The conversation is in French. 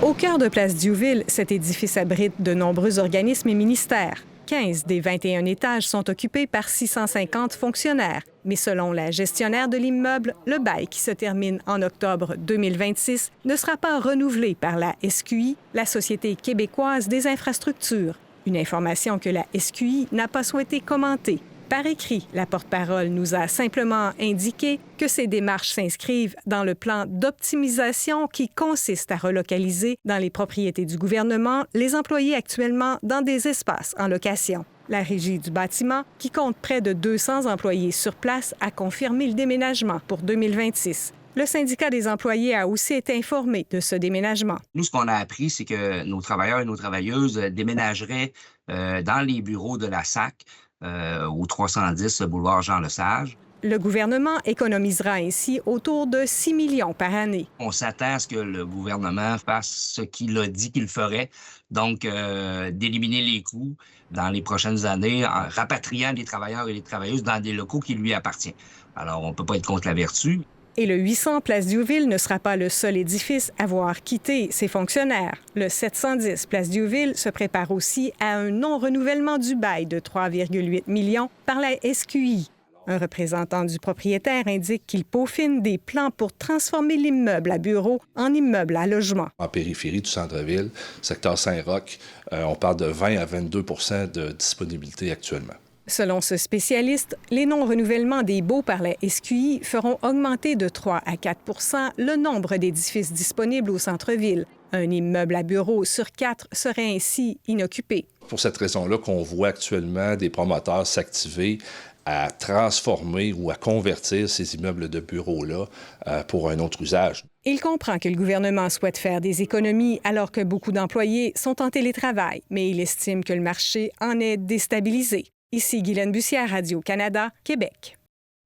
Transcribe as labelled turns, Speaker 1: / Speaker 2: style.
Speaker 1: Au cœur de Place Diouville, cet édifice abrite de nombreux organismes et ministères. 15 des 21 étages sont occupés par 650 fonctionnaires. Mais selon la gestionnaire de l'immeuble, le bail qui se termine en octobre 2026 ne sera pas renouvelé par la SQI, la Société québécoise des infrastructures. Une information que la SQI n'a pas souhaité commenter. Par écrit, la porte-parole nous a simplement indiqué que ces démarches s'inscrivent dans le plan d'optimisation qui consiste à relocaliser dans les propriétés du gouvernement les employés actuellement dans des espaces en location. La Régie du bâtiment, qui compte près de 200 employés sur place, a confirmé le déménagement pour 2026. Le syndicat des employés a aussi été informé de ce déménagement.
Speaker 2: Nous, ce qu'on a appris, c'est que nos travailleurs et nos travailleuses déménageraient dans les bureaux de la SAC au 310 boulevard Jean-Lesage.
Speaker 1: Le gouvernement économisera ainsi autour de 6 millions par année.
Speaker 2: On s'attend à ce que le gouvernement fasse ce qu'il a dit qu'il ferait, donc d'éliminer les coûts dans les prochaines années en rapatriant les travailleurs et les travailleuses dans des locaux qui lui appartiennent. Alors, on ne peut pas être contre la vertu.
Speaker 1: Et le 800 Place Diouville ne sera pas le seul édifice à voir quitter ses fonctionnaires. Le 710 Place Diouville se prépare aussi à un non-renouvellement du bail de 3,8 millions par la SQI. Un représentant du propriétaire indique qu'il peaufine des plans pour transformer l'immeuble à bureaux en immeuble à logement.
Speaker 3: En périphérie du centre-ville, secteur Saint-Roch, on parle de 20 à 22 % de disponibilité actuellement.
Speaker 1: Selon ce spécialiste, les non-renouvellements des baux par la SQI feront augmenter de 3 à 4 le nombre d'édifices disponibles au centre-ville. Un immeuble à bureaux sur 4 serait ainsi inoccupé.
Speaker 3: Pour cette raison-là qu'on voit actuellement des promoteurs s'activer à transformer ou à convertir ces immeubles de bureaux-là pour un autre usage.
Speaker 1: Il comprend que le gouvernement souhaite faire des économies alors que beaucoup d'employés sont en télétravail, mais il estime que le marché en est déstabilisé. Ici Guylaine Bussière, Radio-Canada, Québec.